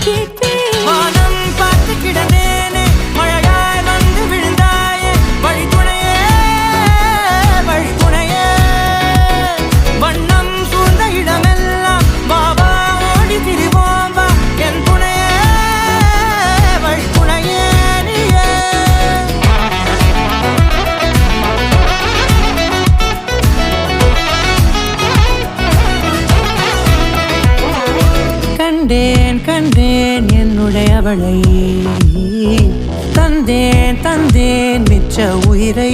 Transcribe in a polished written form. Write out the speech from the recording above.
கேட்பேன். வானம் பார்த்து கிடந்தேனே, மழையாய் வந்து விழுந்தாயே, வழித்துணையே வழித்துணையே. வண்ணம் சூழ்ந்த இடமெல்லாம் பாபா ஓடி திரிவோம் வா, என் துணையே வழித்துணையே நீயே. கண்டேன் கண்டேன் என்னுடையவளை, தந்தேன் தந்தேன் மிச்ச உயிரை.